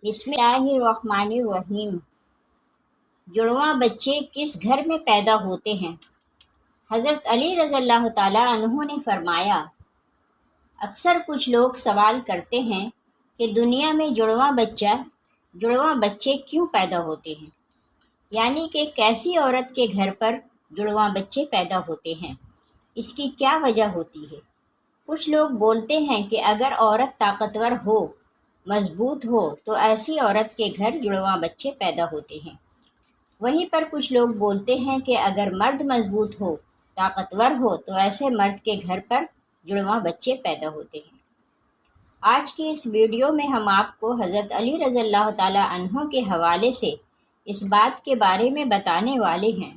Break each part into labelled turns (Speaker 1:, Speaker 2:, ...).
Speaker 1: بسم اللہ الرحمن الرحیم۔ جڑواں بچے کس گھر میں پیدا ہوتے ہیں؟ حضرت علی رضی اللہ تعالیٰ عنہ نے فرمایا، اکثر کچھ لوگ سوال کرتے ہیں کہ دنیا میں جڑواں بچے کیوں پیدا ہوتے ہیں؟ یعنی کہ کیسی عورت کے گھر پر جڑواں بچے پیدا ہوتے ہیں؟ اس کی کیا وجہ ہوتی ہے؟ کچھ لوگ بولتے ہیں کہ اگر عورت طاقتور ہو، مضبوط ہو تو ایسی عورت کے گھر جڑواں بچے پیدا ہوتے ہیں۔ وہیں پر کچھ لوگ بولتے ہیں کہ اگر مرد مضبوط ہو، طاقتور ہو تو ایسے مرد کے گھر پر جڑواں بچے پیدا ہوتے ہیں۔ آج کی اس ویڈیو میں ہم آپ کو حضرت علی رضی اللہ تعالیٰ عنہ کے حوالے سے اس بات کے بارے میں بتانے والے ہیں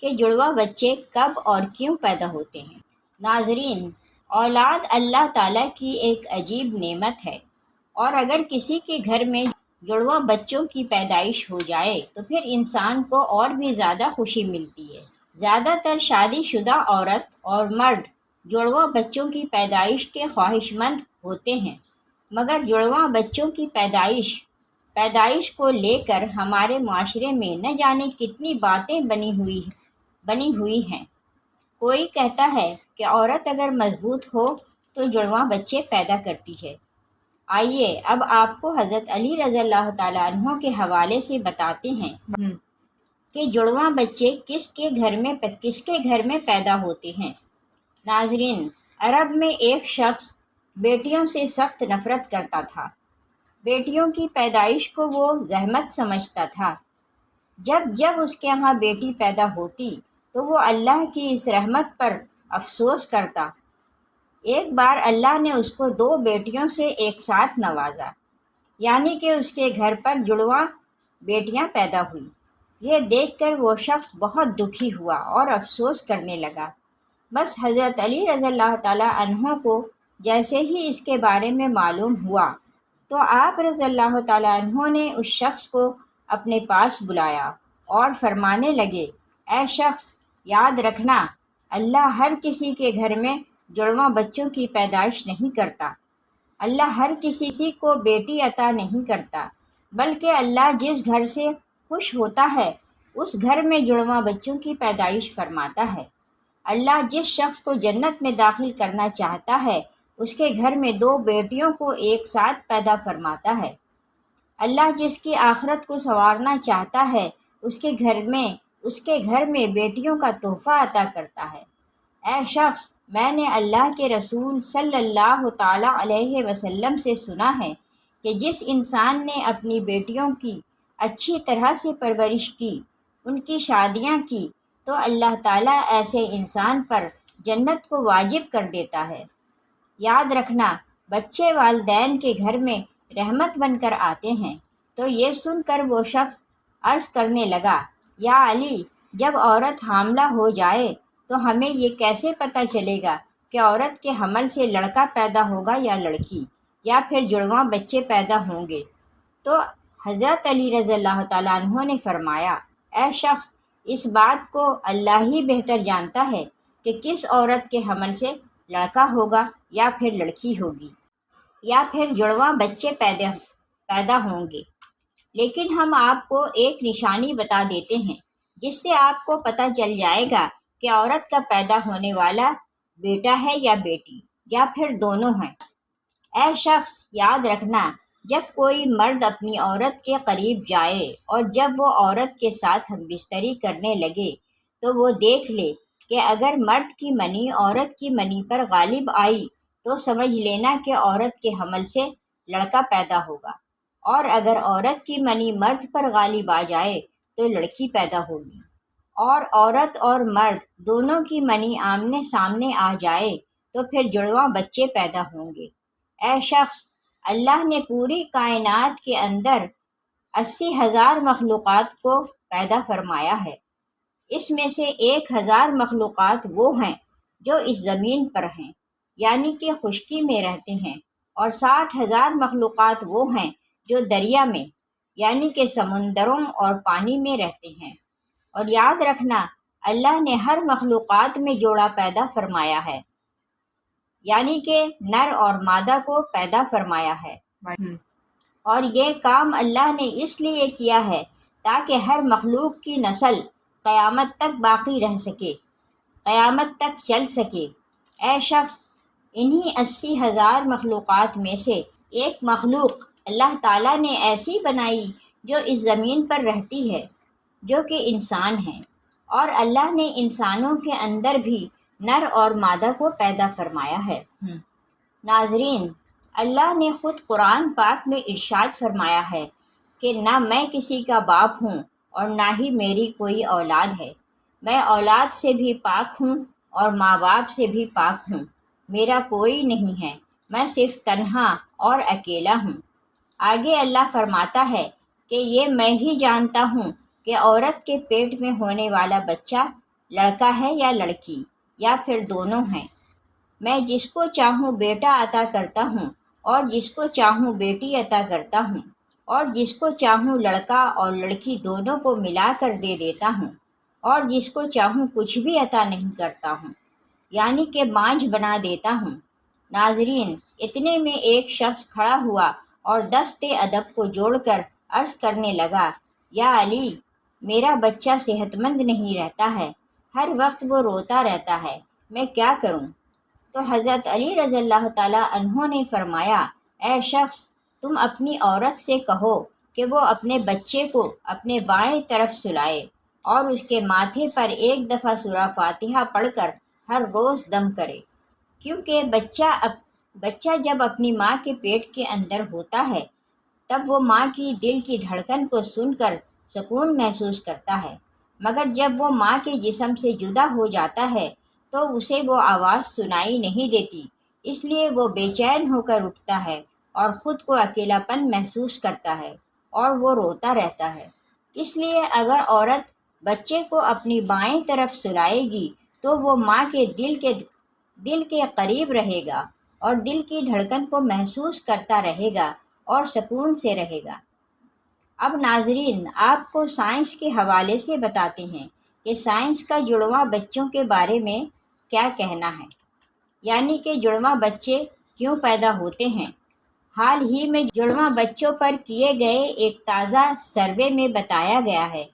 Speaker 1: کہ جڑواں بچے کب اور کیوں پیدا ہوتے ہیں۔ ناظرین، اولاد اللہ تعالیٰ کی ایک عجیب نعمت ہے، اور اگر کسی کے گھر میں جڑواں بچوں کی پیدائش ہو جائے تو پھر انسان کو اور بھی زیادہ خوشی ملتی ہے۔ زیادہ تر شادی شدہ عورت اور مرد جڑواں بچوں کی پیدائش کے خواہش مند ہوتے ہیں، مگر جڑواں بچوں کی پیدائش کو لے کر ہمارے معاشرے میں نہ جانے کتنی باتیں بنی ہوئی ہیں۔ کوئی کہتا ہے کہ عورت اگر مضبوط ہو تو جڑواں بچے پیدا کرتی ہے۔ آئیے اب آپ کو حضرت علی رضی اللہ تعالیٰ عنہ کے حوالے سے بتاتے ہیں کہ جڑواں بچے کس کے گھر میں پیدا ہوتے ہیں۔ ناظرین، عرب میں ایک شخص بیٹیوں سے سخت نفرت کرتا تھا۔ بیٹیوں کی پیدائش کو وہ زحمت سمجھتا تھا۔ جب اس کے یہاں بیٹی پیدا ہوتی تو وہ اللہ کی اس رحمت پر افسوس کرتا۔ ایک بار اللہ نے اس کو 2 بیٹیوں سے ایک ساتھ نوازا، یعنی کہ اس کے گھر پر جڑواں بیٹیاں پیدا ہوئیں۔ یہ دیکھ کر وہ شخص بہت دکھی ہوا اور افسوس کرنے لگا۔ بس حضرت علی رضی اللہ تعالیٰ عنہ کو جیسے ہی اس کے بارے میں معلوم ہوا تو آپ رضی اللہ تعالیٰ عنہ نے اس شخص کو اپنے پاس بلایا اور فرمانے لگے، اے شخص، یاد رکھنا، اللہ ہر کسی کے گھر میں جڑواں بچوں کی پیدائش نہیں کرتا۔ اللہ ہر کسی کو بیٹی عطا نہیں کرتا، بلکہ اللہ جس گھر سے خوش ہوتا ہے اس گھر میں جڑواں بچوں کی پیدائش فرماتا ہے۔ اللہ جس شخص کو جنت میں داخل کرنا چاہتا ہے اس کے گھر میں 2 بیٹیوں کو ایک ساتھ پیدا فرماتا ہے۔ اللہ جس کی آخرت کو سنوارنا چاہتا ہے اس کے گھر میں بیٹیوں کا تحفہ عطا کرتا ہے۔ اے شخص، میں نے اللہ کے رسول صلی اللہ تعالیٰ علیہ وسلم سے سنا ہے کہ جس انسان نے اپنی بیٹیوں کی اچھی طرح سے پرورش کی، ان کی شادیاں کی، تو اللہ تعالیٰ ایسے انسان پر جنت کو واجب کر دیتا ہے۔ یاد رکھنا، بچے والدین کے گھر میں رحمت بن کر آتے ہیں۔ تو یہ سن کر وہ شخص عرض کرنے لگا، یا علی، جب عورت حاملہ ہو جائے تو ہمیں یہ کیسے پتہ چلے گا کہ عورت کے حمل سے لڑکا پیدا ہوگا یا لڑکی، یا پھر جڑواں بچے پیدا ہوں گے؟ تو حضرت علی رضی اللہ تعالیٰ عنہ نے فرمایا، اے شخص، اس بات کو اللہ ہی بہتر جانتا ہے کہ کس عورت کے حمل سے لڑکا ہوگا یا پھر لڑکی ہوگی، یا پھر جڑواں بچے پیدا ہوں گے۔ لیکن ہم آپ کو ایک نشانی بتا دیتے ہیں جس سے آپ کو پتہ چل جائے گا کہ عورت کا پیدا ہونے والا بیٹا ہے یا بیٹی، یا پھر دونوں ہیں۔ اے شخص، یاد رکھنا، جب کوئی مرد اپنی عورت کے قریب جائے اور جب وہ عورت کے ساتھ ہم بستری کرنے لگے تو وہ دیکھ لے کہ اگر مرد کی منی عورت کی منی پر غالب آئی تو سمجھ لینا کہ عورت کے حمل سے لڑکا پیدا ہوگا، اور اگر عورت کی منی مرد پر غالب آ جائے تو لڑکی پیدا ہوگی، اور عورت اور مرد دونوں کی منی آمنے سامنے آ جائے تو پھر جڑواں بچے پیدا ہوں گے۔ اے شخص، اللہ نے پوری کائنات کے اندر 80,000 مخلوقات کو پیدا فرمایا ہے۔ اس میں سے 1,000 مخلوقات وہ ہیں جو اس زمین پر ہیں، یعنی کہ خشکی میں رہتے ہیں، اور 60,000 مخلوقات وہ ہیں جو دریا میں، یعنی کہ سمندروں اور پانی میں رہتے ہیں۔ اور یاد رکھنا، اللہ نے ہر مخلوقات میں جوڑا پیدا فرمایا ہے، یعنی کہ نر اور مادہ کو پیدا فرمایا ہے۔ اور یہ کام اللہ نے اس لیے کیا ہے تاکہ ہر مخلوق کی نسل قیامت تک باقی رہ سکے، قیامت تک چل سکے۔ اے شخص، انہی 80,000 مخلوقات میں سے ایک مخلوق اللہ تعالیٰ نے ایسی بنائی جو اس زمین پر رہتی ہے، جو کہ انسان ہے، اور اللہ نے انسانوں کے اندر بھی نر اور مادہ کو پیدا فرمایا ہے۔ ناظرین، اللہ نے خود قرآن پاک میں ارشاد فرمایا ہے کہ نہ میں کسی کا باپ ہوں اور نہ ہی میری کوئی اولاد ہے، میں اولاد سے بھی پاک ہوں اور ماں باپ سے بھی پاک ہوں، میرا کوئی نہیں ہے، میں صرف تنہا اور اکیلا ہوں۔ آگے اللہ فرماتا ہے کہ یہ میں ہی جانتا ہوں کہ عورت کے پیٹ میں ہونے والا بچہ لڑکا ہے یا لڑکی یا پھر دونوں ہیں۔ میں جس کو چاہوں بیٹا عطا کرتا ہوں اور جس کو چاہوں بیٹی عطا کرتا ہوں، اور جس کو چاہوں لڑکا اور لڑکی دونوں کو ملا کر دے دیتا ہوں، اور جس کو چاہوں کچھ بھی عطا نہیں کرتا ہوں، یعنی کہ بانجھ بنا دیتا ہوں۔ ناظرین، اتنے میں ایک شخص کھڑا ہوا اور دست ادب کو جوڑ کر عرض کرنے لگا، یا علی، میرا بچہ صحت مند نہیں رہتا ہے، ہر وقت وہ روتا رہتا ہے، میں کیا کروں؟ تو حضرت علی رضی اللہ تعالیٰ عنہ نے فرمایا، اے شخص، تم اپنی عورت سے کہو کہ وہ اپنے بچے کو اپنے بائیں طرف سلائے اور اس کے ماتھے پر ایک دفعہ سورہ فاتحہ پڑھ کر ہر روز دم کرے، کیونکہ بچہ جب اپنی ماں کے پیٹ کے اندر ہوتا ہے تب وہ ماں کی دل کی دھڑکن کو سن کر سکون محسوس کرتا ہے، مگر جب وہ ماں کے جسم سے جدا ہو جاتا ہے تو اسے وہ آواز سنائی نہیں دیتی، اس لیے وہ بے چین ہو کر اٹھتا ہے اور خود کو اکیلا پن محسوس کرتا ہے اور وہ روتا رہتا ہے۔ اس لیے اگر عورت بچے کو اپنی بائیں طرف سلائے گی تو وہ ماں کے دل کے قریب رہے گا اور دل کی دھڑکن کو محسوس کرتا رہے گا اور سکون سے رہے گا۔ اب ناظرین، آپ کو سائنس کے حوالے سے بتاتے ہیں کہ سائنس کا جڑواں بچوں کے بارے میں کیا کہنا ہے، یعنی کہ جڑواں بچے کیوں پیدا ہوتے ہیں۔ حال ہی میں جڑواں بچوں پر کیے گئے ایک تازہ سروے میں بتایا گیا ہے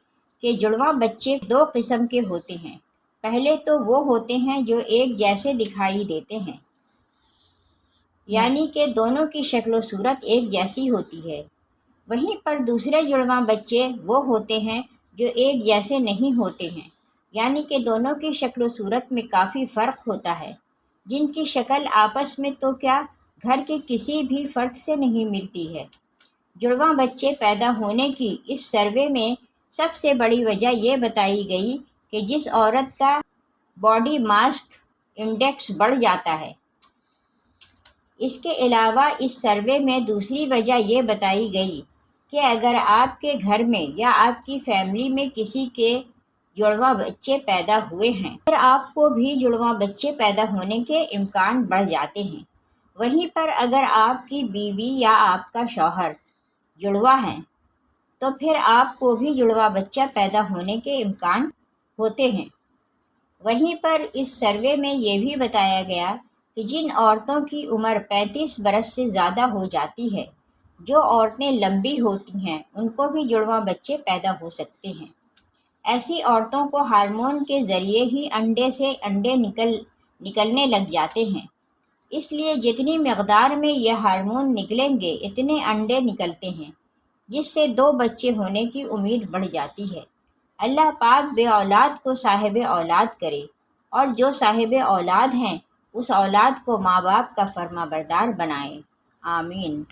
Speaker 1: کہ جڑواں بچے 2 قسم کے ہوتے ہیں۔ پہلے تو وہ ہوتے ہیں جو ایک جیسے دکھائی دیتے ہیں، یعنی کہ دونوں کی شکل و صورت ایک جیسی ہوتی ہے۔ وہیں پر دوسرے جڑواں بچے وہ ہوتے ہیں جو ایک جیسے نہیں ہوتے ہیں، یعنی کہ دونوں کی شکل و صورت میں کافی فرق ہوتا ہے، جن کی شکل آپس میں تو کیا گھر کے کسی بھی فرد سے نہیں ملتی ہے۔ جڑواں بچے پیدا ہونے کی اس سروے میں سب سے بڑی وجہ یہ بتائی گئی کہ جس عورت کا باڈی ماس انڈیکس بڑھ جاتا ہے۔ اس کے علاوہ اس سروے میں دوسری وجہ یہ بتائی گئی کہ اگر آپ کے گھر میں یا آپ کی فیملی میں کسی کے جڑواں بچے پیدا ہوئے ہیں پھر آپ کو بھی جڑواں بچے پیدا ہونے کے امکان بڑھ جاتے ہیں۔ وہیں پر اگر آپ کی بیوی یا آپ کا شوہر جڑواں ہیں تو پھر آپ کو بھی جڑواں بچہ پیدا ہونے کے امکان ہوتے ہیں۔ وہیں پر اس سروے میں یہ بھی بتایا گیا کہ جن عورتوں کی عمر 35 برس سے زیادہ ہو جاتی ہے، جو عورتیں لمبی ہوتی ہیں، ان کو بھی جڑواں بچے پیدا ہو سکتے ہیں۔ ایسی عورتوں کو ہارمون کے ذریعے ہی انڈے سے انڈے نکلنے لگ جاتے ہیں، اس لیے جتنی مقدار میں یہ ہارمون نکلیں گے اتنے انڈے نکلتے ہیں، جس سے 2 بچے ہونے کی امید بڑھ جاتی ہے۔ اللہ پاک بے اولاد کو صاحب اولاد کرے، اور جو صاحب اولاد ہیں اس اولاد کو ماں باپ کا فرما بردار بنائے۔ آمین۔